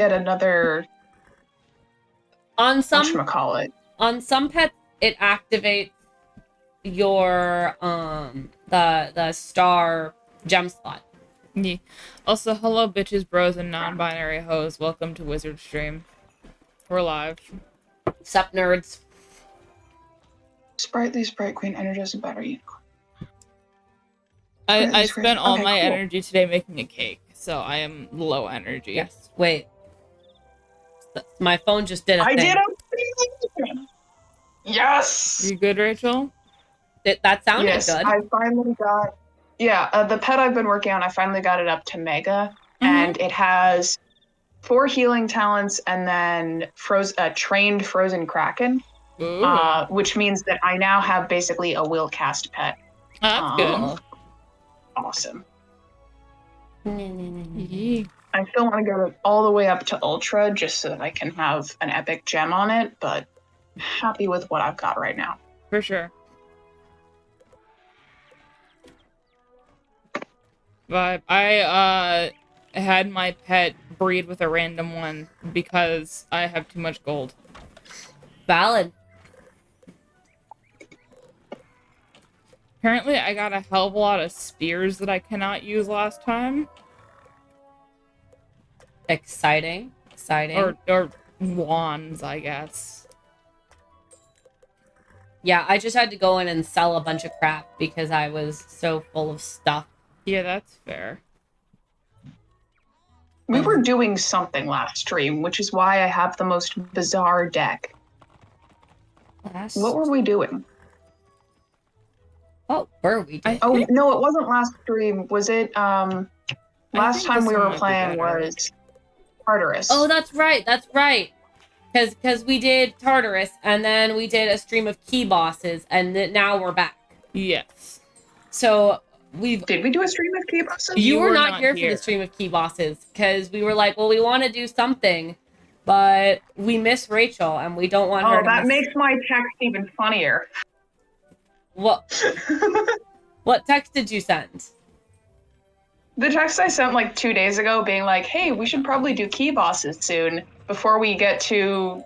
get another On some whatchamacallit. on some pets, it activates your the star gem slot. Yeah. Also, hello, bitches, bros, and non-binary hoes. Welcome to Wizard Stream. We're live. Sup, nerds? Sprightly Sprite Queen Energizing Battery Unicorn. I spent all Okay, my cool. energy today making a cake, so I am low energy. Yes. Wait. My phone just did a thing. I did a Yes! You good, Rachel? That sounded Yes, good. I finally got... Yeah, the pet I've been working on, I finally got it up to Mega, and it has 4 healing talents and then trained Frozen Kraken, which means that I now have basically a will cast pet. That's good. Awesome. Yeah. I still want to go all the way up to Ultra just so that I can have an epic gem on it, but I'm happy with what I've got right now. For sure. But I had my pet breed with a random one because I have too much gold. Valid. Apparently, I got a hell of a lot of spears that I cannot use last time. Exciting. Or wands, I guess. Yeah, I just had to go in and sell a bunch of crap because I was so full of stuff. Yeah, that's fair. We were doing something last stream, which is why I have the most bizarre deck. What were we doing? What were we doing? Oh, no, it wasn't last stream. Was it, last time we were playing was Tartarus. Oh, that's right. Because we did Tartarus, and then we did a stream of key bosses, and now we're back. Yes. So Did we do a stream of key bosses? You were not here for the stream of key bosses, because we were like, well, we want to do something, but we miss Rachel, and we don't want her to that makes my text even funnier. What text did you send? The text I sent like 2 days ago being like, hey, we should probably do key bosses soon before we get to,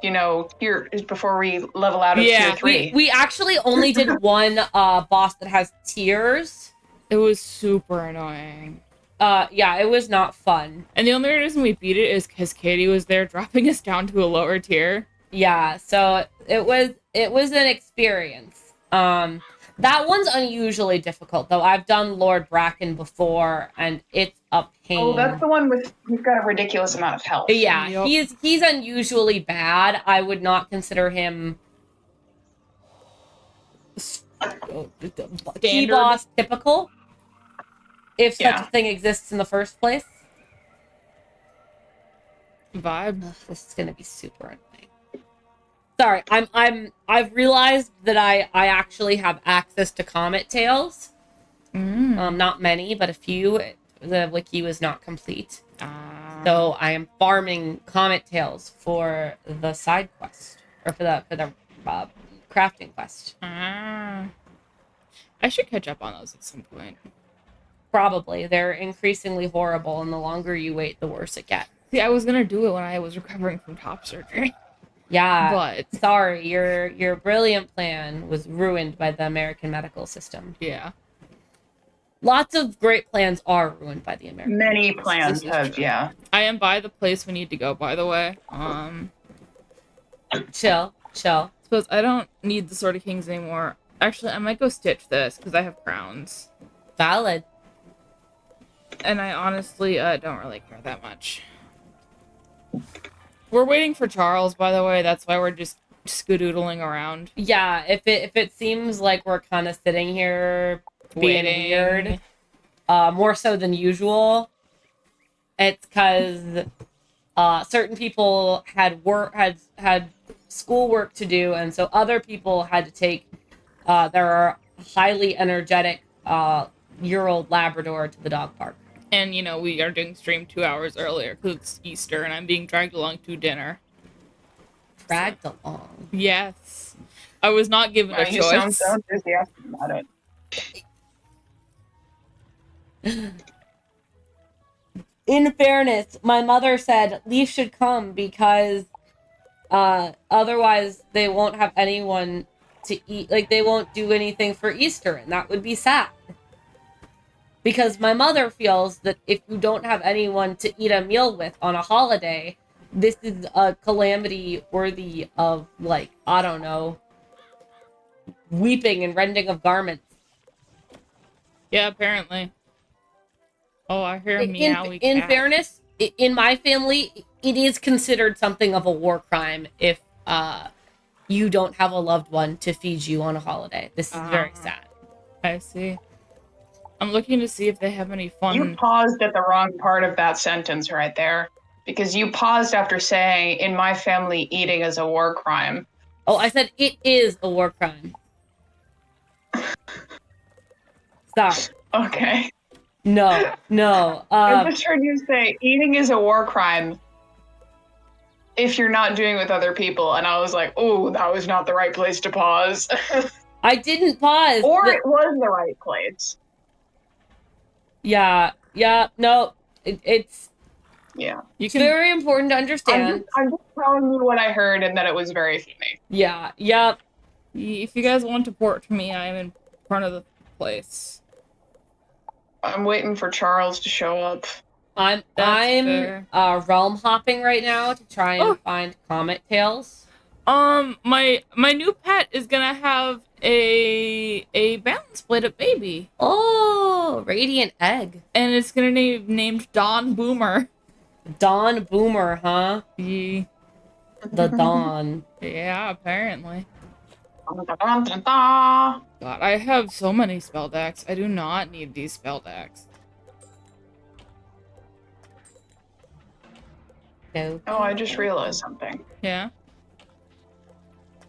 before we level out of tier 3. We actually only did one boss that has tiers. It was super annoying. Yeah, it was not fun. And the only reason we beat it is because Katie was there dropping us down to a lower tier. Yeah, so it was an experience. That one's unusually difficult, though. I've done Lord Bracken before, and it's a pain. Oh, that's the one who's got a ridiculous amount of health. Yeah, yep. He's unusually bad. I would not consider him key boss typical, if such a thing exists in the first place. Vibe. Ugh, this is gonna be super annoying. Sorry, I've realized that I actually have access to Comet Tails. Not many, but a few. The wiki was not complete. So I am farming Comet Tails for the side quest, or for the crafting quest. I should catch up on those at some point. Probably. They're increasingly horrible, and the longer you wait, the worse it gets. See, I was gonna do it when I was recovering from top surgery. Yeah, but sorry, your brilliant plan was ruined by the American medical system. Yeah. Lots of great plans are ruined by the American Many plans have, yeah. I am by the place we need to go, by the way. Chill. Suppose I don't need the Sword of Kings anymore. Actually, I might go stitch this, because I have crowns. Valid. And I honestly don't really care that much. We're waiting for Charles, by the way. That's why we're just skedoodling around. Yeah, if it seems like we're kind of sitting here being weird, more so than usual, it's because certain people had schoolwork to do, and so other people had to take their highly energetic year-old Labrador to the dog park. And, we are doing stream 2 hours earlier because it's Easter and I'm being dragged along to dinner. Dragged along? Yes. I was not given a choice. You sound so enthusiastic about it. in fairness, my mother said Leaf should come because otherwise they won't have anyone to eat. Like, they won't do anything for Easter, and that would be sad. Because my mother feels that if you don't have anyone to eat a meal with on a holiday, this is a calamity worthy of, like, I don't know, weeping and rending of garments. Yeah, apparently. Oh, I hear a In meowy cat. fairness, in my family, it is considered something of a war crime if you don't have a loved one to feed you on a holiday. This is very sad. I see. I'm looking to see if they have any fun. You paused at the wrong part of that sentence right there. Because you paused after saying, in my family, eating is a war crime. Oh, I said it is a war crime. Sorry. Okay. No. I just heard you say, eating is a war crime if you're not doing it with other people. And I was like, oh, that was not the right place to pause. I didn't pause. Or it was the right place. Yeah, no. It's very important to understand. I'm just telling you what I heard and that it was very funny. Yeah, yep. If you guys want to port to me, I'm in front of the place. I'm waiting for Charles to show up. I'm realm hopping right now to try and find comet tails. My new pet is gonna have a balance plate baby. Oh, radiant egg. And it's gonna be named Dawn Boomer. Dawn Boomer, huh? Yeah. The Dawn. Yeah, apparently. Da-da-da-da-da. God, I have so many spell decks. I do not need these spell decks. No. Oh, I just realized something. Yeah?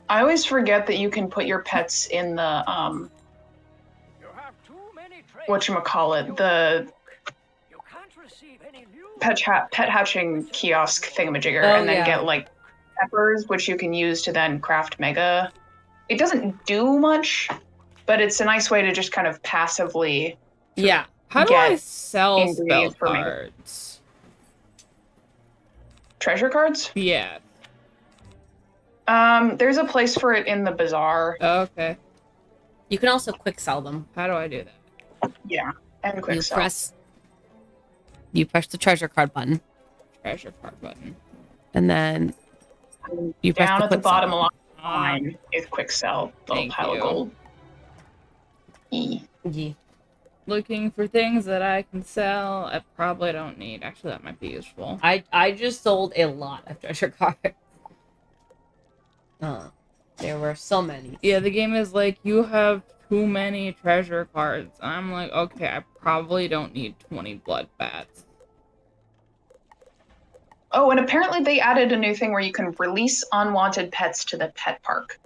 I always forget that you can put your pets in the, whatchamacallit, the pet hatching kiosk thingamajigger, and then get, like, peppers, which you can use to then craft mega. It doesn't do much, but it's a nice way to just kind of passively How do I sell spell cards? Treasure cards? Yeah. There's a place for it in the bazaar. Oh, okay. You can also quick sell them. How do I do that? Yeah, and quick sell. You press the treasure card button. Treasure card button. And then you press down the at the bottom sell. line is quick sell. Little pile of gold. Yeah. Looking for things that I can sell. I probably don't need. Actually, that might be useful. I just sold a lot of treasure cards. There were so many. Yeah, the game is like, you have too many treasure cards. And I'm like, okay, I probably don't need 20 blood bats. Oh, and apparently they added a new thing where you can release unwanted pets to the pet park.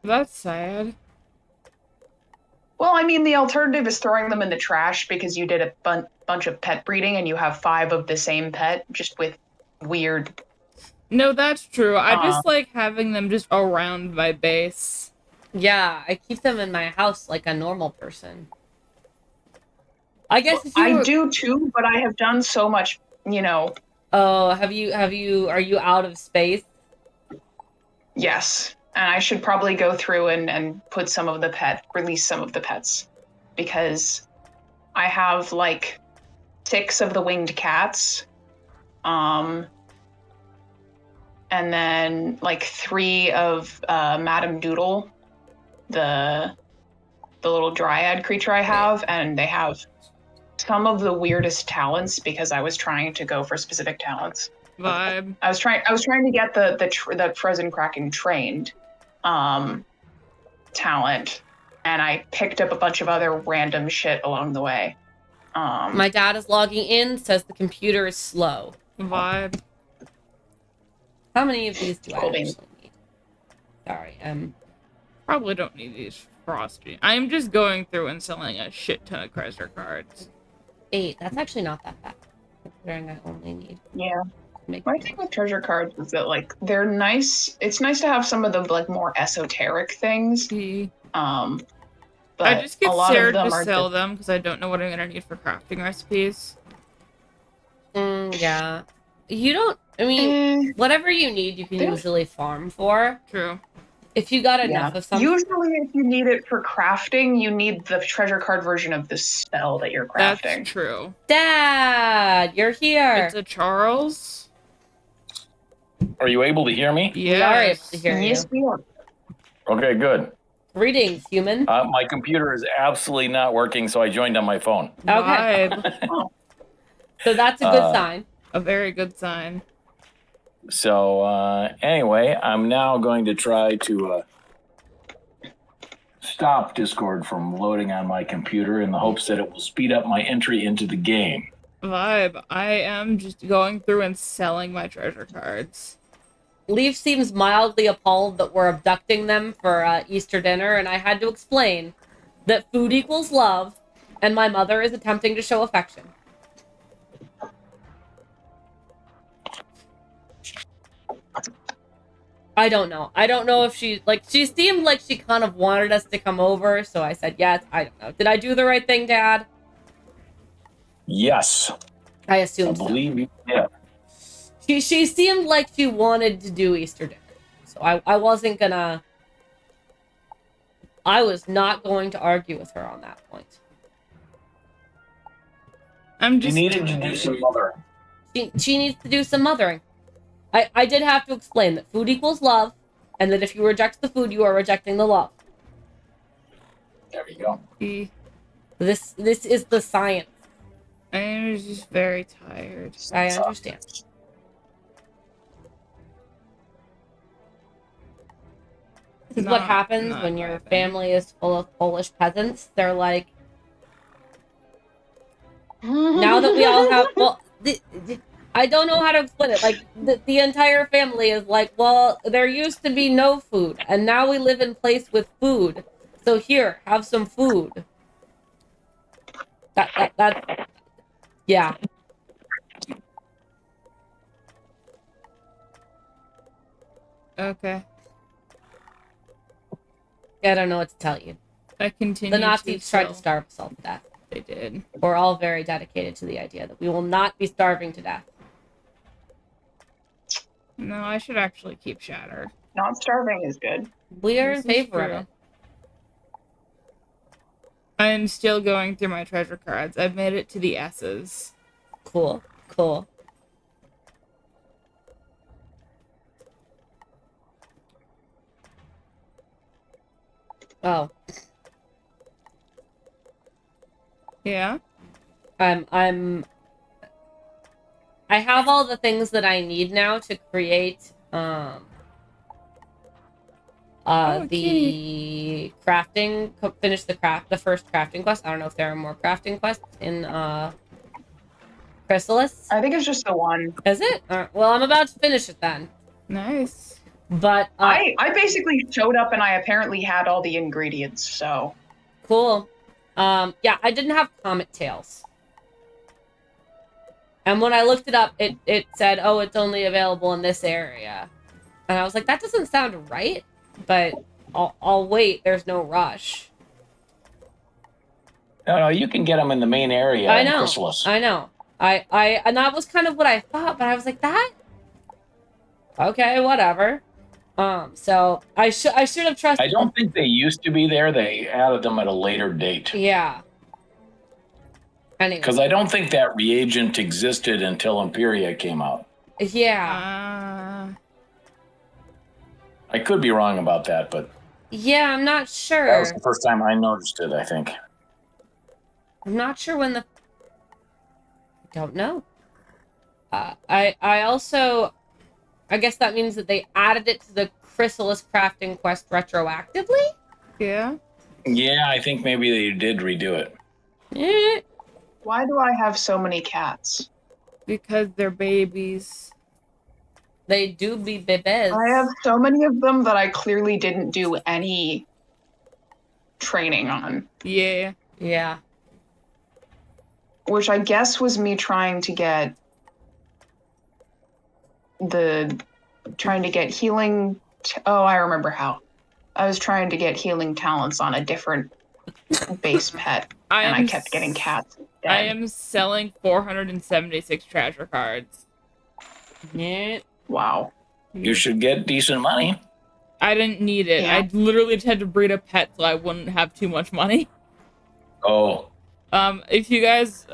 That's sad. Well, I mean, the alternative is throwing them in the trash because you did a bunch of pet breeding and you have 5 of the same pet, just with weird... No, that's true. I just like having them just around my base. Yeah, I keep them in my house like a normal person. I guess if I do too, but I have done so much, you know... Oh, are you out of space? Yes. And I should probably go through and put some of the release some of the pets. Because I have like 6 of the winged cats. And then like 3 of Madame Doodle, the little dryad creature I have, and they have some of the weirdest talents because I was trying to go for specific talents. Vibe. I was trying to get the frozen kraken trained talent, and I picked up a bunch of other random shit along the way. My dad is logging in, says the computer is slow. Vibe. How many of these do I actually need? Sorry, probably don't need these frosty. I'm just going through and selling a shit ton of treasure cards. 8. That's actually not that bad, considering I only need. Yeah. My thing with treasure cards is that like they're nice. It's nice to have some of the like more esoteric things. But I just get a lot scared of them to are sell them because I don't know what I'm gonna need for crafting recipes. Yeah. You don't, I mean, whatever you need, you can usually farm for. True. If you got enough of something. Usually, if you need it for crafting, you need the treasure card version of the spell that you're crafting. That's true. Dad, you're here. It's a Charles. Are you able to hear me? Yes. We are able to hear Yes, you. we are. Okay, good. Greetings, human. My computer is absolutely not working, so I joined on my phone. Okay. Vibe. So that's a good sign. A very good sign. So anyway, I'm now going to try to stop Discord from loading on my computer in the hopes that it will speed up my entry into the game. Vibe. I am just going through and selling my treasure cards. Leaf seems mildly appalled that we're abducting them for Easter dinner, and I had to explain that food equals love, and my mother is attempting to show affection. I don't know. I don't know if she seemed like she kind of wanted us to come over, so I said yes. I don't know. Did I do the right thing, Dad? Yes. I I assume so. believe you. Yeah. She seemed like she wanted to do Easter dinner. So I wasn't gonna... I was not going to argue with her on that point. I'm You just needed to do some mothering. She needs to do some mothering. I did have to explain that food equals love, and that if you reject the food, you are rejecting the love. There you go. This is the science. I'm just very tired. I understand. This is what happens when your family is full of Polish peasants. They're like, now that we all have, well, I don't know how to explain it. Like, the entire family is like, well, there used to be no food, and now we live in place with food. So here, have some food. That, yeah. Okay. I don't know what to tell you. I continue. The Nazis tried to starve us all to death. They did. We're all very dedicated to the idea that we will not be starving to death. No, I should actually keep Shatter. Not starving is good. We are in This is favor of true. it. I'm still going through my treasure cards. I've made it to the S's. Cool. Cool. Oh. Yeah? I have all the things that I need now to create the crafting, finish the first crafting quest. I don't know if there are more crafting quests in Khrysalis. I think it's just the one. Is it? Well, I'm about to finish it then. Nice. But I basically showed up and I apparently had all the ingredients, so. cool. Yeah, I didn't have comet tails. And when I looked it up, it said, oh, it's only available in this area. And I was like, that doesn't sound right, but I'll wait. There's no rush. No, you can get them in the main area. I in know. Khrysalis. I know. And that was kind of what I thought, but I was like, that? Okay, whatever. So I should have trusted. I don't think they used to be there. They added them at a later date. Yeah. Anyway. Because I don't think that reagent existed until Imperia came out. Yeah. I could be wrong about that, but Yeah, I'm not that sure. was the first time I noticed it, I think. I'm not sure when the... Don't know. I also... I guess that means that they added it to the Khrysalis crafting quest retroactively? Yeah? Yeah, I think maybe they did redo it. Eh. Why do I have so many cats? Because they're babies. They do be bebes. I have so many of them that I clearly didn't do any training on. Yeah. Yeah. Which I guess was me trying to get healing. Oh, I remember how. I was trying to get healing talents on a different base pet. and I kept getting cats dead. I am selling 476 treasure cards. Yeah. Wow. You should get decent money. I didn't need it. Yeah. I literally just had to breed a pet so I wouldn't have too much money. Oh, If you guys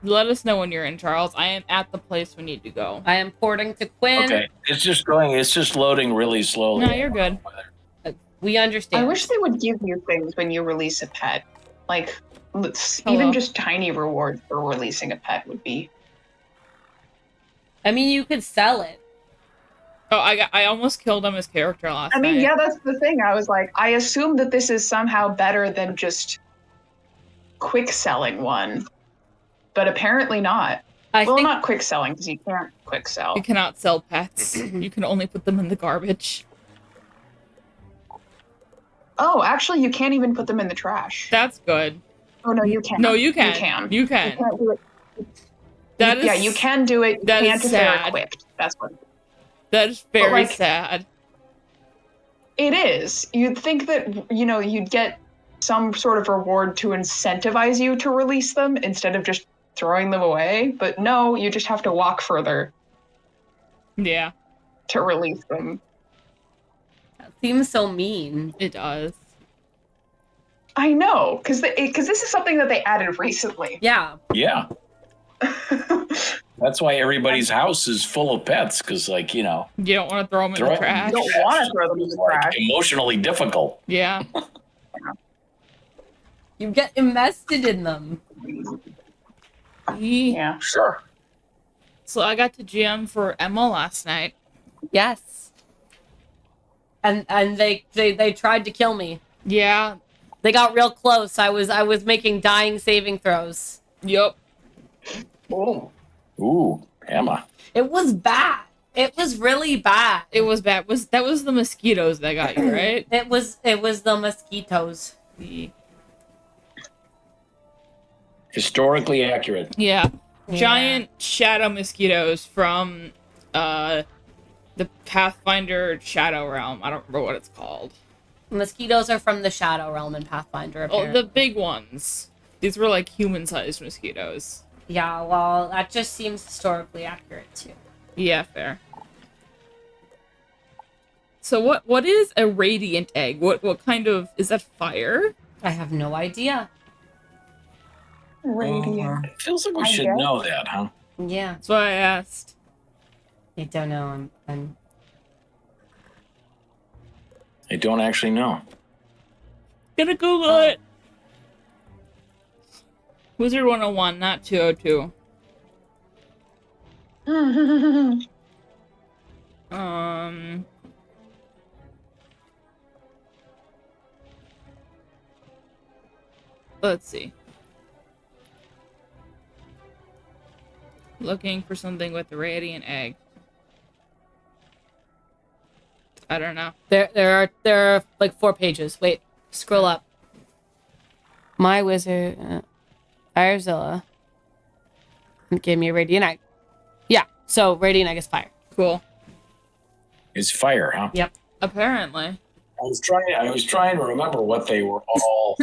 let us know when you're in, Charles. I am at the place we need to go. I am porting to Quinn. okay. It's just loading really slowly. No, you're good. We understand. I wish they would give you things when you release a pet. Like, Hello. even just tiny rewards for releasing a pet would be. I mean, you could sell it. Oh, I almost killed him as character last I mean, night. yeah, that's the thing. I was like, I assume that this is somehow better than just quick selling one, but apparently not. I Well, think not quick selling because you can't quick sell. You cannot sell pets. You can only put them in the garbage. Oh, actually, you can't even put them in the trash. That's good. Oh no, you can. No, you can. You can. You You can. can't do it. That is Yeah, you can do it. You that is can't if they're sad. equipped. That's what That is very like- sad. it is. You'd think that you'd get some sort of reward to incentivize you to release them instead of just throwing them away, but no, you just have to walk further Yeah, to release them. that seems so mean. it does. I know, because this is something that they added recently. Yeah. Yeah. That's why everybody's house is full of pets, because, like, You don't want to throw them in Throw the 'em. trash. You don't want to throw them in it's the like trash. emotionally difficult. Yeah. You get invested in them. Yeah. Sure. So I got to GM for Emma last night. Yes. And they tried to kill me. Yeah. They got real close. I was making dying saving throws. Yup. Oh. Ooh, Emma. It was bad. It was really bad. It was bad. That was the mosquitoes that got you, right? It was the mosquitoes. Historically accurate. Yeah. Yeah. Giant shadow mosquitoes from the Pathfinder Shadow Realm. I don't remember what it's called. Mosquitoes are from the Shadow Realm in Pathfinder. Oh, Apparently. the big ones. These were like human-sized mosquitoes. Yeah, well, that just seems historically accurate too. Yeah, fair. So what is a radiant egg? What kind of is that fire? I have no idea. Radiant. It feels like we I should guess. know that, huh? Yeah, That's why I asked. I don't know. I'm I don't actually know. Gonna Google it. Wizard 101, not 202. Let's see. Looking for something with the radiant egg. I don't know. there are like 4 pages. Wait, scroll up. My wizard, Firezilla, gave me a radiant egg. Yeah, so radiant egg is fire. Cool. It's fire, huh? Yep. Apparently. I was trying to remember what they were all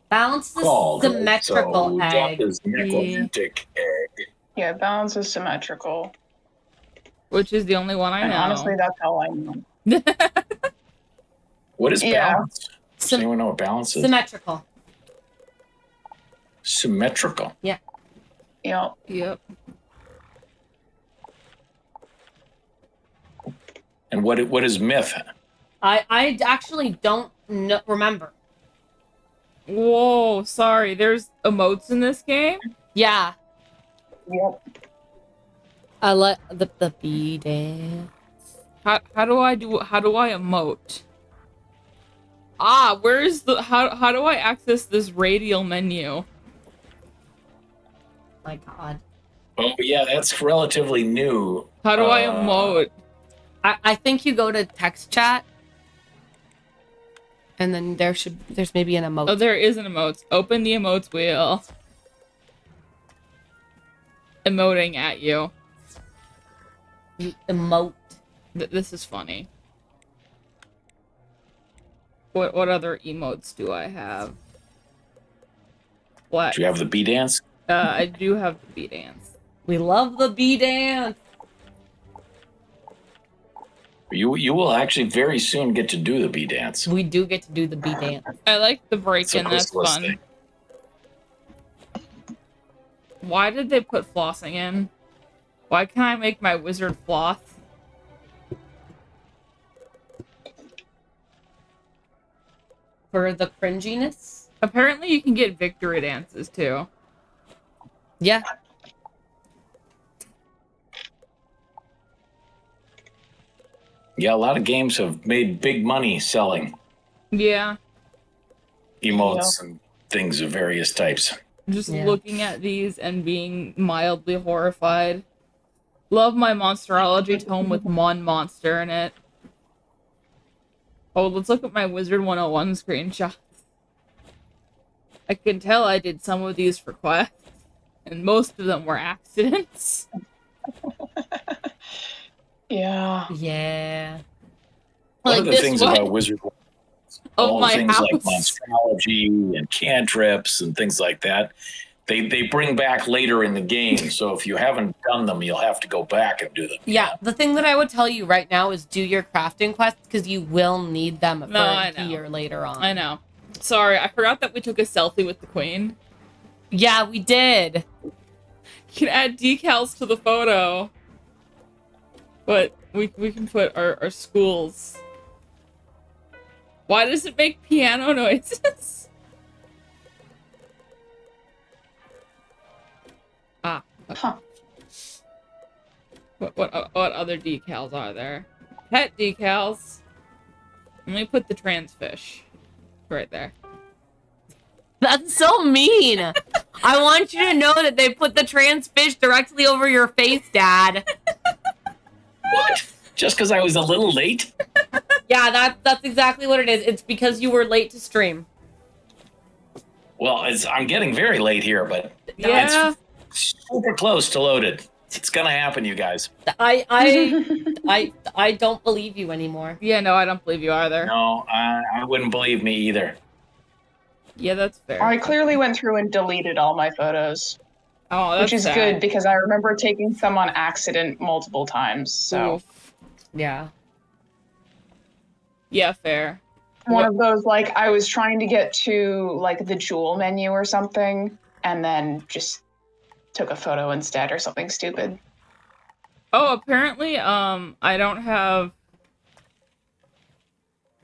Balance the called. symmetrical so egg. Death is necromantic egg. Yeah, balance is symmetrical. Which is the only one I And know. honestly, that's all I know. What is Yeah. balance? Does anyone know what balance is? Symmetrical. Symmetrical. Yep. Yep. And what is myth? I actually don't remember. Whoa, sorry. There's emotes in this game? Yeah. Yep. I let the bee dance. How do I emote? Ah, where's the how do I access this radial menu? My God. Oh yeah, that's relatively new. How do I emote? I think you go to text chat, and then there's maybe an emote. Oh, there is an emote. Open the emotes wheel. Emoting at you. Emote. This is funny. What other emotes do I have? What? Do you have the bee dance? I do have the bee dance. We love the bee dance. You will actually very soon get to do the bee dance. We do get to do the bee dance. I like the It's a break-in. That's Chrysalis fun. thing. Why did they put flossing in? Why can't I make my wizard floss? For the cringiness? Apparently you can get victory dances too. Yeah. Yeah, a lot of games have made big money selling Yeah. emotes and things of various types. Just Yeah. looking at these and being mildly horrified. Love my monsterology tome with Mon Monster in it. Oh, let's look at my Wizard 101 screenshots. I can tell I did some of these for quests, and most of them were accidents. Yeah. Yeah. One Like of the this things one about Wizard of all my things like house. monstrology and cantrips and things like that, they bring back later in the game. So if you haven't done them, you'll have to go back and do them. Yeah, the thing that I would tell you right now is do your crafting quests because you will need them for I know. gear later on. I know. Sorry, I forgot that we took a selfie with the queen. Yeah, we did. You can add decals to the photo. But we can put our schools. Why does it make piano noises? Ah. Okay. Huh. What other decals are there? Pet decals. Let me put the trans fish right there. That's so mean. I want you to know that they put the trans fish directly over your face, Dad. What? Just because I was a little late? Yeah, that's exactly what it is. It's because you were late to stream. Well, I'm getting very late here, but Yeah. it's super close to loaded. It's gonna happen, you guys. I don't believe you anymore. Yeah, no, I don't believe you either. No, I wouldn't believe me either. Yeah, that's fair. I clearly went through and deleted all my photos, Oh, that's which is sad. good because I remember taking some on accident multiple times. So Oof. Yeah. Yeah, fair. one of those, like, I was trying to get to like the jewel menu or something, and then just took a photo instead or something stupid. Oh, apparently, I don't have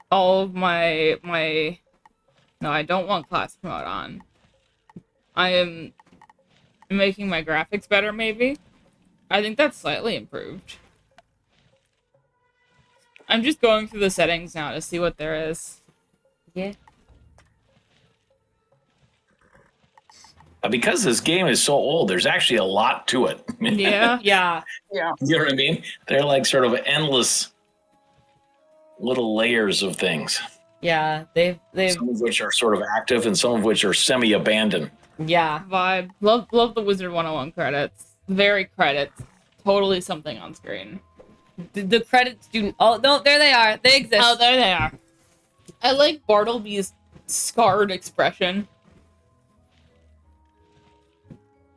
all of my no, I don't want classic mode on. I am making my graphics better, maybe. I think that's slightly improved. I'm just going through the settings now to see what there is. Yeah. Because this game is so old, there's actually a lot to it. Yeah. Yeah. Yeah. You know what I mean? They're like sort of endless little layers of things. Yeah. They've Some of which are sort of active and some of which are semi-abandoned. yeah. Vibe. Love the Wizard 101 credits. Very credits. Totally something on screen. The credits do. Oh no, there they are. They exist. Oh, there they are. I like Bartleby's scarred expression.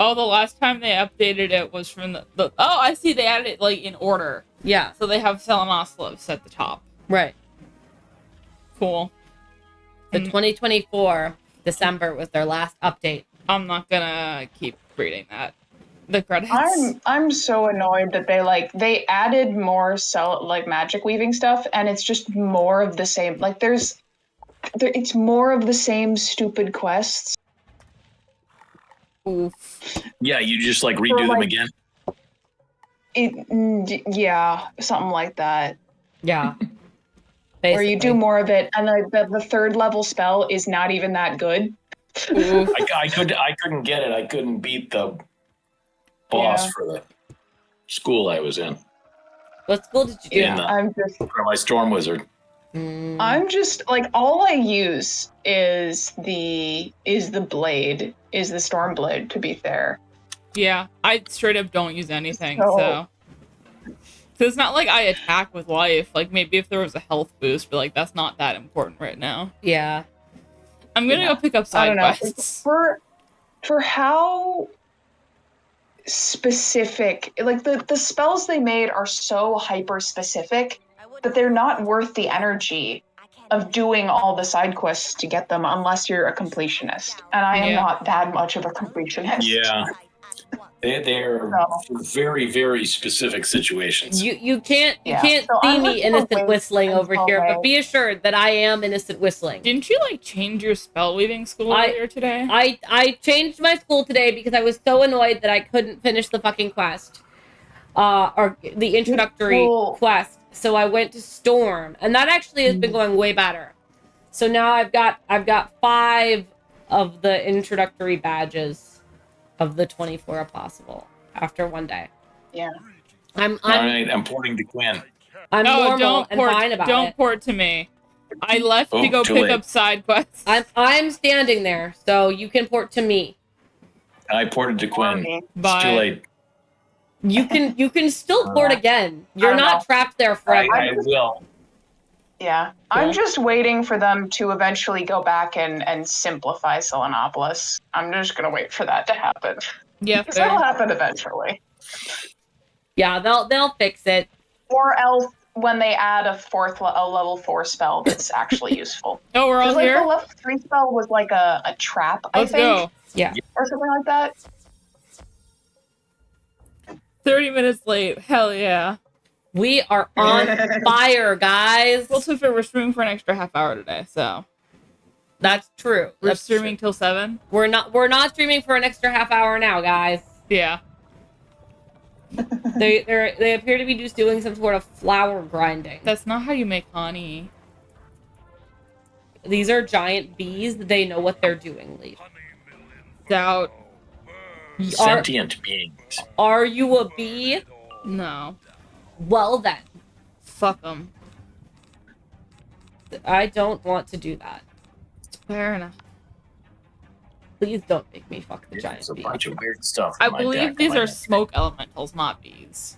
Oh, the last time they updated it was from the oh, I see, they added it like in order. Yeah. So they have Selenoslovs at the top. Right. Cool. The 2024 December was their last update. I'm not gonna keep reading that. The credits. I'm so annoyed that they added more magic weaving stuff, and it's just more of the same. Like it's more of the same stupid quests. Oof. Yeah, you just like redo them again. Yeah, something like that. Yeah. Where you do more of it, and the third level spell is not even that good. Oof. I couldn't get it. I couldn't beat the boss for the school I was in. What school did you do? Yeah. For my storm wizard. I'm just like, all I use is the blade, is the storm blade, to be fair. Yeah, I straight up don't use anything, so it's not like I attack with life. Like, maybe if there was a health boost, but like that's not that important right now. Yeah. I'm gonna go pick up side quests. for how specific, like the spells they made are so hyper specific that they're not worth the energy of doing all the side quests to get them unless you're a completionist. And I am not that much of a completionist. Yeah. They're So, for very, very specific situations. You can't yeah. see So I'm me just gonna innocent wait whistling over until here, they- but be assured that I am innocent whistling. Didn't you like change your spell weaving school earlier today? I changed my school today because I was so annoyed that I couldn't finish the fucking quest. Or the introductory quest. So I went to Storm, and that actually has been going way better. So now I've got 5 of the introductory badges of the 24 if possible after one day. Yeah. All right, I'm porting to Quinn. I'm normal and fine about it. Don't port to me. I left to go pick up side quests. I'm standing there, so you can port to me. I ported to Quinn. Bye. It's too late. You can still port again. You're not trapped there forever. I will. Yeah. I'm just waiting for them to eventually go back and simplify Selenopolis. I'm just gonna wait for that to happen. Yeah, Because that'll happen eventually. Yeah, they'll fix it. Or else when they add a level 4 spell that's actually useful. Oh, we're all like here? the level 3 spell was like a trap, Let's I think. go. Yeah. Or something like that. 30 minutes late. Hell yeah. We are on fire, guys. Well, so we're streaming for an extra half hour today, so. That's true. We're streaming till 7? We're not streaming for an extra half hour now, guys. Yeah. They appear to be just doing some sort of flour grinding. That's not how you make honey. These are giant bees. They know what they're doing, Leaf. Doubt. Sentient beings. Are you a bee? No. Well then. Fuck them. I don't want to do that. Fair enough. Please don't make me fuck the giant There's a bee. bunch of weird stuff. I in my believe deck. these are smoke elementals, not bees.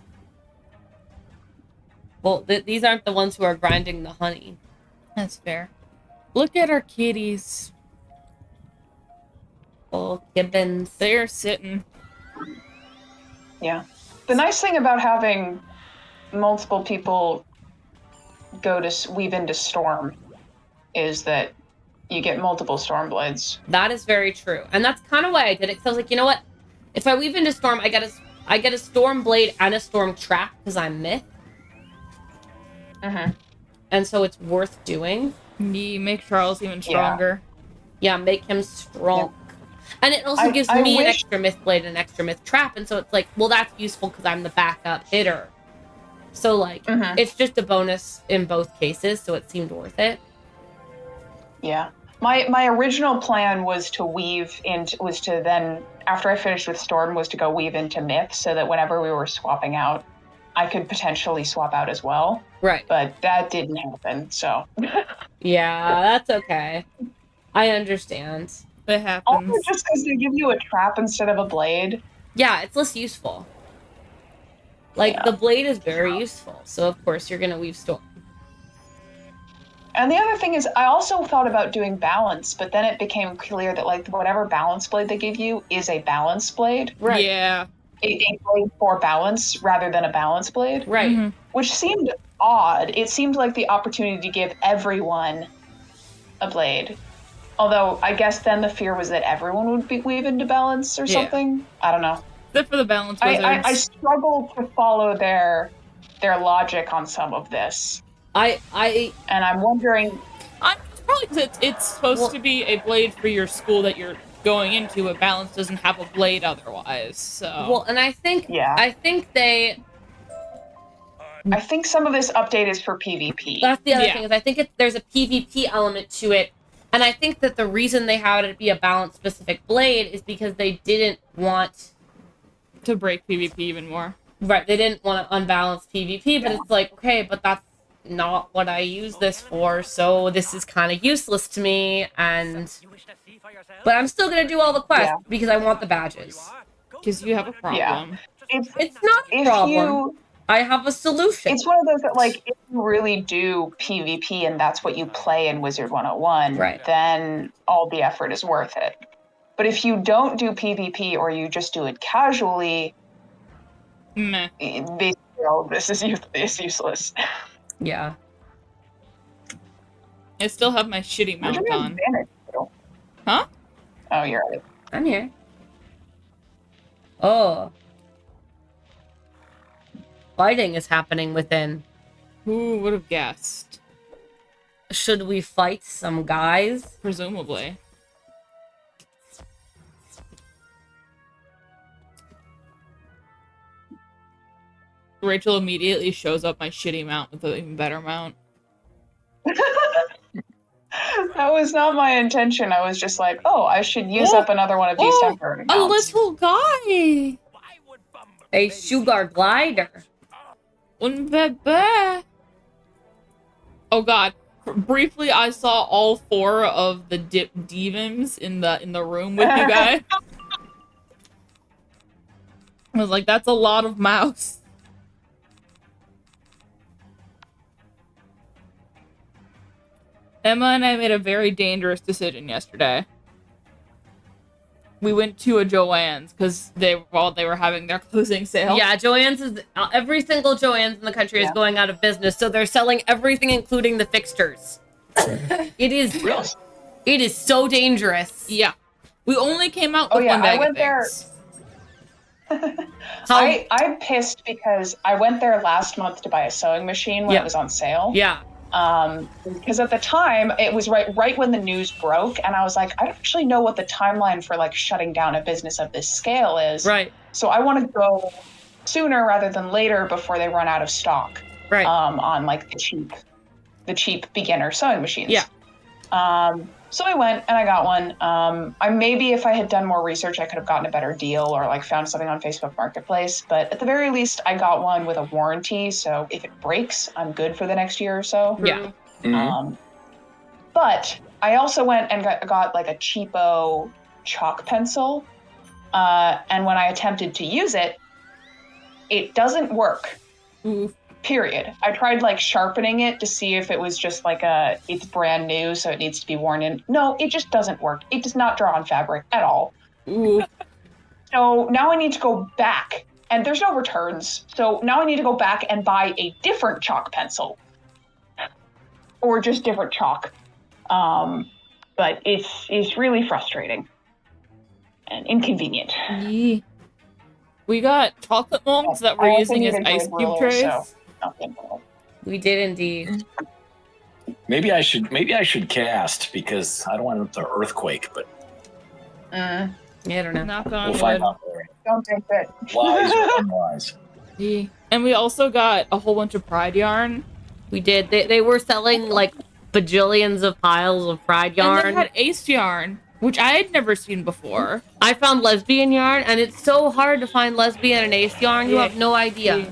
Well, these aren't the ones who are grinding the honey. That's fair. Look at our kitties. Oh, gibbons. They're sitting. Yeah. The nice thing about having multiple people go to weave into Storm is that you get multiple Storm Blades. That is very true. And that's kind of why I did it. Because I was like, you know what? If I weave into Storm, I get a Storm Blade and a Storm Trap because I'm Myth. Mm-hmm. And so it's worth doing. You make Charles even stronger. Yeah, make him strong. Yeah. And it also gives me an extra Myth Blade and an extra Myth Trap. And so it's like, well, that's useful because I'm the backup hitter. So, like, it's just a bonus in both cases. So it seemed worth it. Yeah. My original plan was to then, after I finished with Storm, was to go weave into Myth so that whenever we were swapping out, I could potentially swap out as well. Right. But that didn't happen, so. Yeah, that's okay. I understand. It happens. Also, just because they give you a trap instead of a blade. Yeah, it's less useful. Like, the blade is very useful, so of course you're going to weave Storm. And the other thing is, I also thought about doing balance, but then it became clear that, like, whatever balance blade they give you is a balance blade. Right. Yeah. A blade for balance rather than a balance blade. Right. Mm-hmm. Which seemed odd. It seemed like the opportunity to give everyone a blade. Although, I guess then the fear was that everyone would weave into balance or something. I don't know. Except for the balance wizards. I struggle to follow their logic on some of this. And I'm wondering... It's probably because it's supposed to be a blade for your school that you're going into, but balance doesn't have a blade otherwise, so... Well, and I think some of this update is for PvP. That's the other thing, is I think there's a PvP element to it, and I think that the reason they had it be a balance-specific blade is because they didn't want... to break PvP even more. Right, they didn't want to unbalance PvP, but it's like, okay, but that's not what I use this for, so this is kind of useless to me, but I'm still going to do all the quests because I want the badges. Because you have a problem. Yeah. It's not a problem. I have a solution. It's one of those that, like, if you really do PvP and that's what you play in Wizard 101, then all the effort is worth it. But if you don't do PvP or you just do it casually, Meh. basically all of this is useless. Yeah. I still have my shitty Where'd you mount get on. advantage? Huh? Oh, you're right. I'm here. Oh. Fighting is happening within. Who would have guessed? Should we fight some guys? Presumably. Rachel immediately shows up my shitty mount with an even better mount. That was not my intention. I was just like, oh, I should use up another one of these temporary a mounts. little guy! A sugar glider. Un bebe. Oh god. Briefly, I saw all 4 of the divins in the room with you guys. I was like, that's a lot of mouse. Emma and I made a very dangerous decision yesterday. We went to a Joann's because they were having their closing sale. Yeah, Joann's is every single Joann's in the country is going out of business, so they're selling everything, including the fixtures. It is so dangerous. Yeah, we only came out with one bag I went of things. there. I'm pissed because I went there last month to buy a sewing machine when it was on sale. Yeah. Because at the time it was right when the news broke, and I was like, I don't actually know what the timeline for like shutting down a business of this scale is. Right. So I want to go sooner rather than later before they run out of stock. Right. On like the cheap beginner sewing machines. Yeah. So I went and I got one. Maybe if I had done more research, I could have gotten a better deal or like found something on Facebook Marketplace. But at the very least, I got one with a warranty. So if it breaks, I'm good for the next year or so. Yeah. Mhm. But I also went and got like a cheapo chalk pencil. And when I attempted to use it, it doesn't work. Oof. Period. I tried like sharpening it to see if it was just like it's brand new, so it needs to be worn in. No, it just doesn't work. It does not draw on fabric at all. Ooh. So now I need to go back, and there's no returns. So now I need to go back and buy a different chalk pencil, or just different chalk. But it's really frustrating and inconvenient. Yeah. We got chocolate molds that we're using as ice cube trays. We did indeed. Maybe I should cast because I don't want the earthquake, but Yeah, I don't know. Knock on we'll find wood. out later. Don't think that. Wise or unwise. Yeah. And we also got a whole bunch of pride yarn. We did. They were selling like bajillions of piles of pride yarn. And they had ace yarn, which I had never seen before. I found lesbian yarn, and it's so hard to find lesbian and ace yarn. You Yeah. have no idea. Yeah.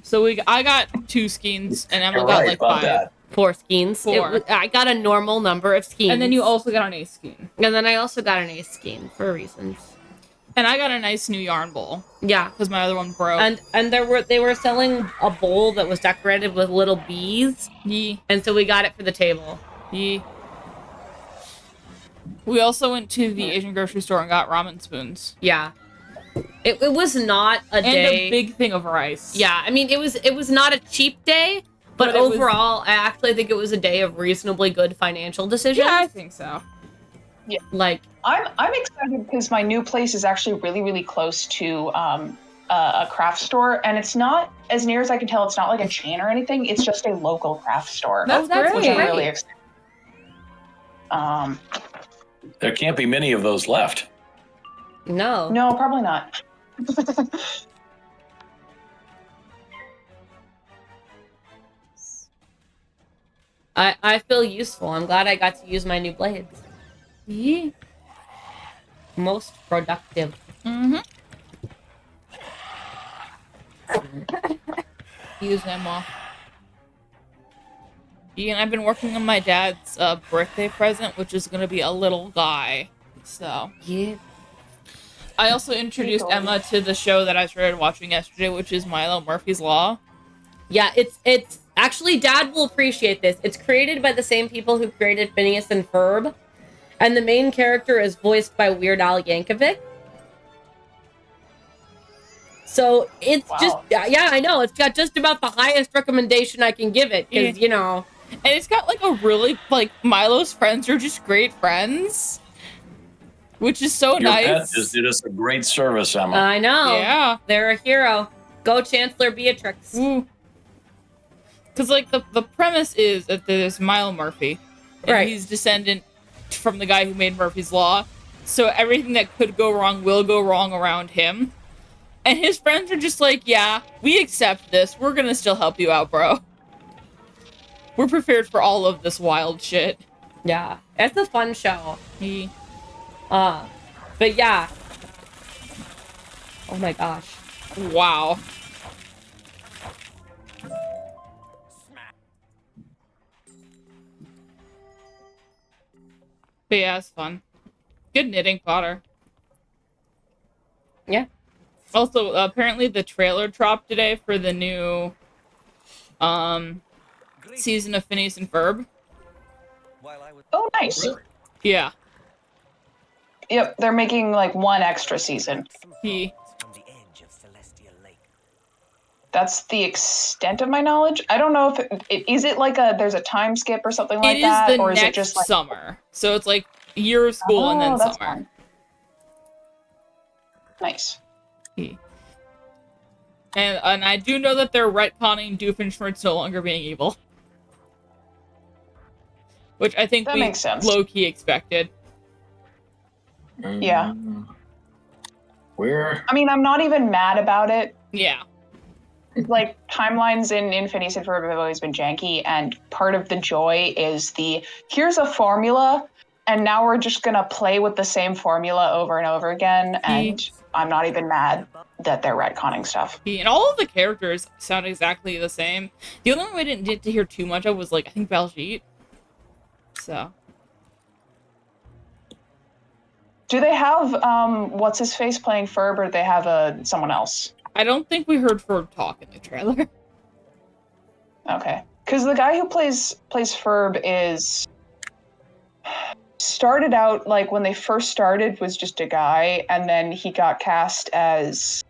So I got 2 skeins, and Emma You're got right like about 5. that. 4 skeins. 4. I got a normal number of skeins. And then you also got an ace skein. And then I also got an ace skein for reasons. And I got a nice new yarn bowl Yeah. because my other one broke. And they were selling a bowl that was decorated with little bees. Yeah. And so we got it for the table. Yeah. We also went to the Asian grocery store and got ramen spoons. Yeah. It was not a And day. a big thing of rice. Yeah, I mean it was not a cheap day, but But it was- overall I actually think it was a day of reasonably good financial decisions. Yeah, I think so. Like I'm excited because my new place is actually really, really close to a craft store, and it's not, as near as I can tell, it's not like a chain or anything. It's just a local craft store. That's great. Which I'm really excited. There can't be many of those left. no. No, probably not. I feel useful. I'm glad I got to use my new blades. Yeah. Most productive. Mm-hmm. Use them off. Yeah, and I've been working on my dad's birthday present, which is gonna be a little guy. So Yeah. I also introduced Emma to the show that I started watching yesterday, which is Milo Murphy's Law. Yeah, it's actually Dad will appreciate this. It's created by the same people who created Phineas and Ferb. And the main character is voiced by Weird Al Yankovic. So it's just, yeah, I know. It's got just about the highest recommendation I can give it. Because, you know. And it's got like a really, like, Milo's friends are just great friends. Which is so Your nice. pet just did us a great service, Emma. I know. Yeah. They're a hero. Go Chancellor Beatrix. Because, like, the premise is that there's Milo Murphy. And he's descendant from the guy who made Murphy's Law. So everything that could go wrong will go wrong around him. And his friends are just like, yeah, we accept this. We're gonna still help you out, bro. We're prepared for all of this wild shit. Yeah. It's a fun show. But yeah. Oh my gosh. Wow. But yeah, it's fun. Good knitting fodder. Yeah. Also, apparently the trailer dropped today for the new season of Phineas and Ferb. Oh, nice. Yeah. Yep, they're making like one extra season. That's the extent of my knowledge. I don't know if is it like there's a time skip or something like that, It is the or is next it just like summer. So it's like year of school and then that's summer. fun. Nice. And I do know that they're retconning Doofenshmirtz no longer being evil. Which I think That we makes sense. low-key expected. Yeah. Where? I mean, I'm not even mad about it. Yeah. Like, timelines in Phineas and Ferb have always been janky, and part of the joy is here's a formula, and now we're just gonna play with the same formula over and over again, and I'm not even mad that they're retconning stuff. And all of the characters sound exactly the same. The only one I didn't get to hear too much of was, like, I think Baljeet. So. Do they have, what's his face playing Ferb, or do they have someone else? I don't think we heard Ferb talk in the trailer. Okay. Because the guy who plays Ferb started out, like, when they first started, was just a guy, and then he got cast as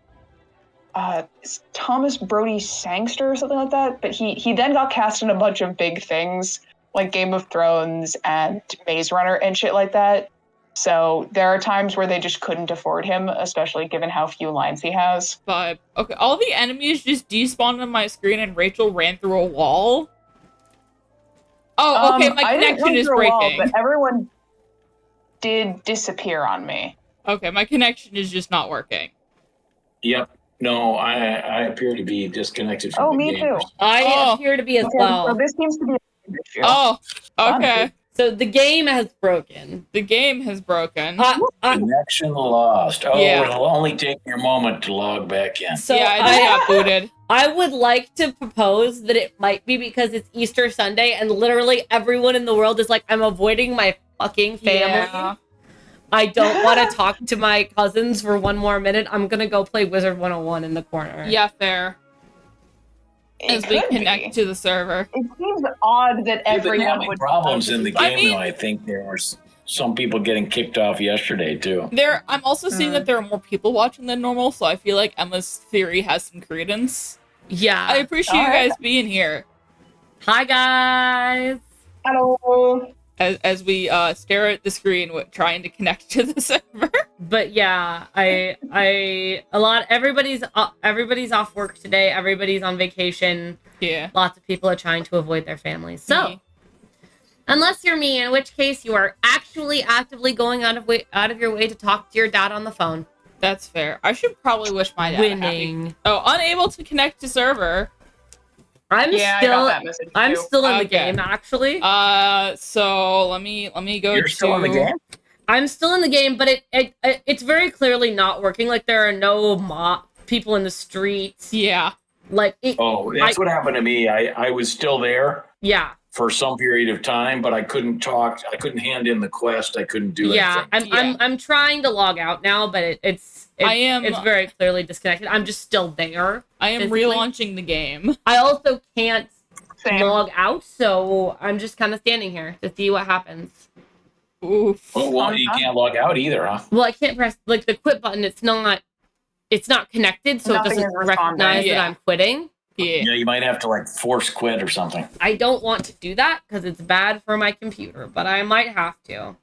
Thomas Brody Sangster or something like that, but he then got cast in a bunch of big things, like Game of Thrones and Maze Runner and shit like that. So there are times where they just couldn't afford him, especially given how few lines he has. But, okay, all the enemies just despawned on my screen and Rachel ran through a wall. Oh, okay, my connection is breaking. Wall, but everyone did disappear on me. Okay, my connection is just not working. Yep. No, I appear to be disconnected from the me game. too. I appear to be as well. So this seems to be a issue. Oh, okay. So the game has broken. The game has broken. Connection lost. Oh, Yeah. it'll only take your moment to log back in. So yeah, I just got booted. I would like to propose that it might be because it's Easter Sunday and literally everyone in the world is like, I'm avoiding my fucking family. Yeah. I don't want to talk to my cousins for one more minute. I'm going to go play Wizard 101 in the corner. Yeah, fair. As we connect to the server. It seems odd that They've been everyone having would problems in the game, I mean- though. I think there were some people getting kicked off yesterday, too. I'm also seeing that there are more people watching than normal, so I feel like Emma's theory has some credence. Yeah. I appreciate you guys being here. Hi, guys. Hello. As we stare at the screen trying to connect to the server. But yeah, everybody's off work today. Everybody's on vacation. Yeah. Lots of people are trying to avoid their families. So, unless you're me, in which case you are actually actively going out of your way to talk to your dad on the phone. That's fair. I should probably wish my dad Winning. happy. Oh, unable to connect to server. I got that message I'm still in the Okay. game, actually. So let me go. You're still in the game? I'm still in the game, but it's very clearly not working. Like, there are no people in the streets. Yeah. Like, that's what happened to me. I was still there. Yeah. For some period of time, but I couldn't talk. I couldn't hand in the quest. I couldn't do anything. I'm trying to log out now, but it's very clearly disconnected. I'm just still there. I am physically. relaunching the game. I also can't log out, so I'm just kind of standing here to see what happens. Oof. Well, you can't log out either, huh? Well, I can't press like the quit button. It's not connected, so Nothing it doesn't is responding. recognize that Yeah. I'm quitting. Yeah. Yeah, you might have to like force quit or something. I don't want to do that because it's bad for my computer, but I might have to.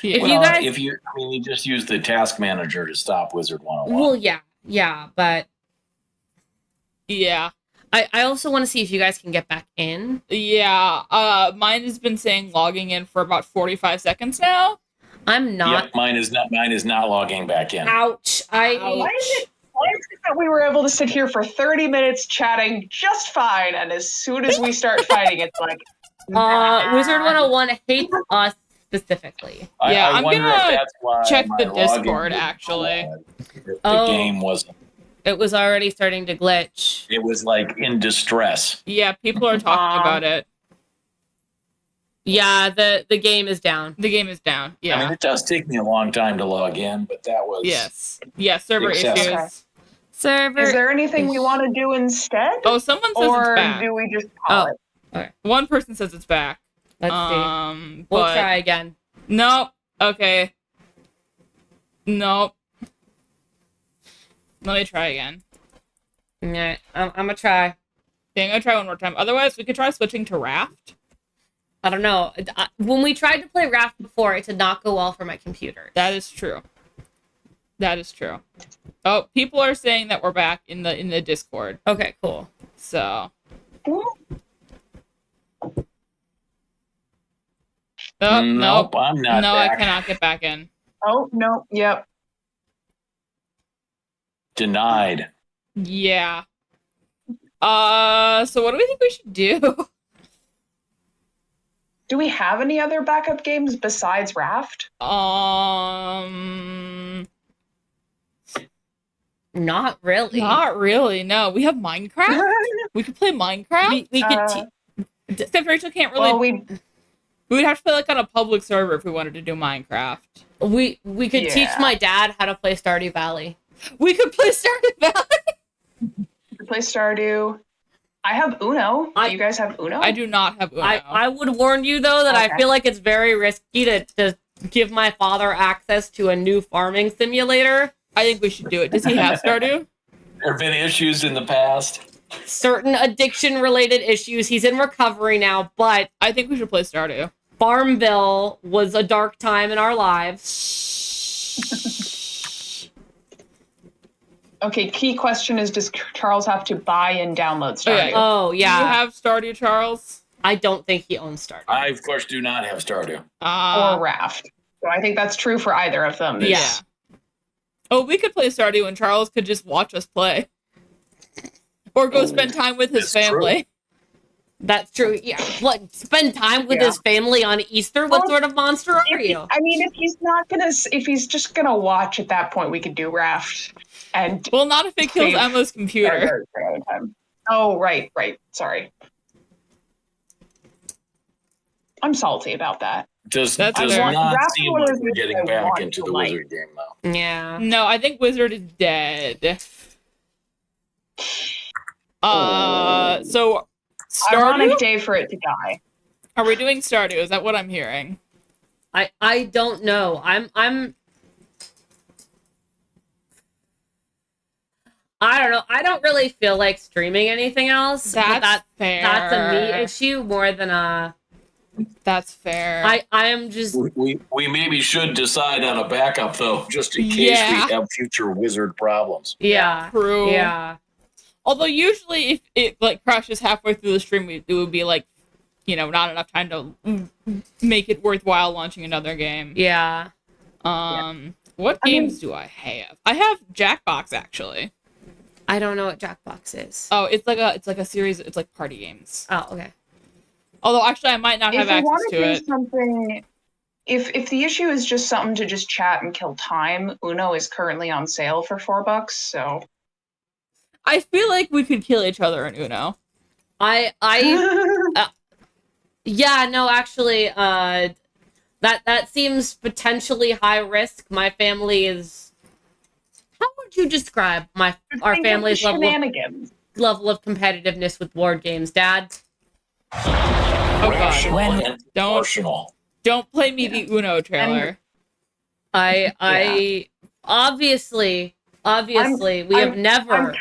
If Yeah. you guys, You just use the task manager to stop Wizard 101. well, yeah, but Yeah. I also want to see if you guys can get back in. Yeah. Mine has been saying logging in for about 45 seconds now. I'm not. Yep, mine is not logging back in. Ouch! Why is it that we were able to sit here for 30 minutes chatting just fine, and as soon as we start fighting, it's like... Wizard 101 hates us specifically. Yeah, I I'm wonder gonna if that's why check my the login Discord, was actually. bad. The Oh. game wasn't. It was already starting to glitch. It was like in distress. Yeah, people are talking about it. Yeah, the game is down. The game is down. Yeah. I mean, it does take me a long time to log in, but that was Yes. Yeah, server Success. issues. Okay. Server. Is there anything we want to do instead? Oh, someone says or it's back. do we just call it? One person says it's back. Let's see. But We'll try again. Nope. Okay. Nope. Let me try again. Yeah, I'm gonna try. Okay, I'm gonna try one more time. Otherwise, we could try switching to Raft. I don't know. When we tried to play Raft before, it did not go well for my computer. That is true. That is true. Oh, people are saying that we're back in the Discord. Okay, cool. So. Ooh. Oh, nope, I'm not. No, back. I cannot get back in. Oh, no. Yep. Denied. Yeah. So what do we think we should do? Do we have any other backup games besides Raft? Not really. Not really. No, we have Minecraft. We could play Minecraft. We could. Except Rachel can't really. Well, we would have to play like on a public server if we wanted to do Minecraft. We could teach my dad how to play Stardew Valley. We could play Stardew Valley. play Stardew. I have Uno. Do you guys have Uno? I do not have Uno. I would warn you though that I feel like it's very risky to give my father access to a new farming simulator. I think we should do it. Does he have Stardew? There have been issues in the past. Certain addiction-related issues. He's in recovery now, but I think we should play Stardew. Farmville was a dark time in our lives. Okay, key question is, does Charles have to buy and download Stardew? Oh, yeah. Do you have Stardew, Charles? I don't think he owns Stardew. I, of course, do not have Stardew. Or Raft. So I think that's true for either of them. Yeah. Oh, we could play Stardew and Charles could just watch us play. Or go spend time with his family. True. That's true. Yeah. What? Spend time with his family on Easter? What sort of monster are you? I mean, if he's just gonna watch at that point, we could do Raft. And well, not if it kills save Emma's computer. Oh, right. Sorry. I'm salty about that. Does That's not Raft seem one like is we're the getting I back want into to the like. Wizard game, though. Yeah. No, I think Wizard is dead. So Stardew? Ironic day for it to die. Are we doing Stardew? Is that what I'm hearing? I don't know. I don't know. I don't really feel like streaming anything else. That's fair. That's a me issue more than a. That's fair. I am just. We maybe should decide on a backup, though, just in case we have future Wizard problems. Yeah. True. Yeah. Although usually if it like crashes halfway through the stream, it would be like, not enough time to make it worthwhile launching another game. Yeah. What games do I have? I have Jackbox actually. I don't know what Jackbox is. Oh, it's like a series. It's like party games. Oh, okay. Although actually, I might not have access to it. Something, if the issue is just something to just chat and kill time, Uno is currently on sale for $4. So I feel like we could kill each other in Uno. Yeah, no, actually, that seems potentially high risk. My family is. How would you describe our family's level of competitiveness with board games, Dad? Oh God! Don't Don't play me the Uno trailer. I obviously we have never. I'm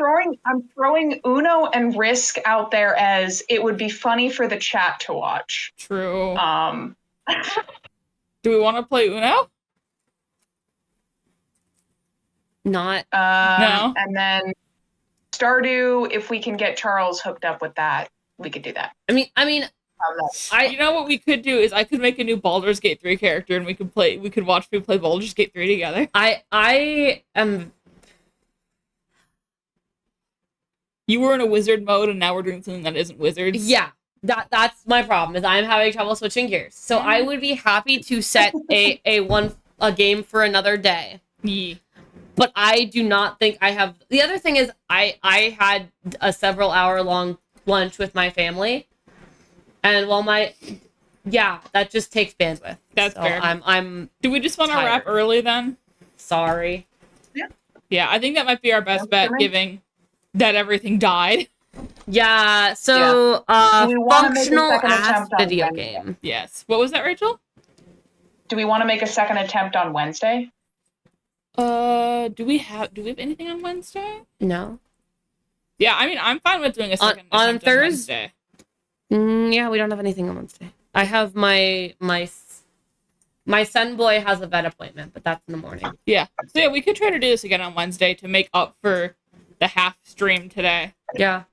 throwing Uno and Risk out there as it would be funny for the chat to watch. True. Do we want to play Uno? Not. No. And then Stardew, if we can get Charles hooked up with that, we could do that. I mean, You know what we could do is I could make a new Baldur's Gate 3 character and we could watch people play Baldur's Gate 3 together. I am. You were in a wizard mode and now we're doing something that isn't wizards. Yeah. That's my problem, is I'm having trouble switching gears. So I would be happy to set a game for another day. Yeah. But I do not think I have. The other thing is I had a several hour long lunch with my family. And while that just takes bandwidth. That's fair. I'm Do we just want to tired. wrap early then? Sorry. Yeah, I think that might be our best bet, given that everything died. Yeah, so functional ass video Wednesday? game. Yes. What was that, Rachel? Do we want to make a second attempt on Wednesday? Do we have anything on Wednesday? No. Yeah, I mean, I'm fine with doing a second on attempt Thursday. Wednesday. Yeah, we don't have anything on Wednesday. I have my son boy has a vet appointment, but that's in the morning. Yeah. So yeah, we could try to do this again on Wednesday to make up for the half stream today. Yeah.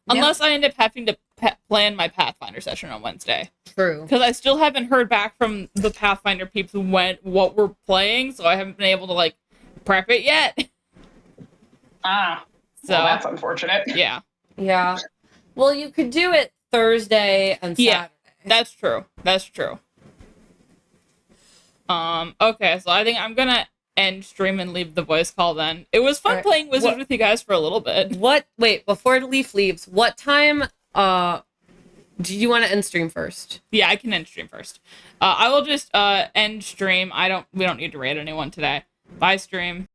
Unless I end up having to plan my Pathfinder session on Wednesday. True. Because I still haven't heard back from the Pathfinder peeps what we're playing, so I haven't been able to prep it yet. So well, that's unfortunate. Yeah. Yeah. Well, you could do it Thursday and Saturday. Yeah, that's true. That's true. Okay, so I think I'm gonna end stream and leave the voice call then. It was fun playing Wizards with you guys for a little bit. Wait, before Leaf leaves, what time do you want to end stream first? Yeah, I can end stream first. I will just end stream. We don't need to raid anyone today. Bye, stream.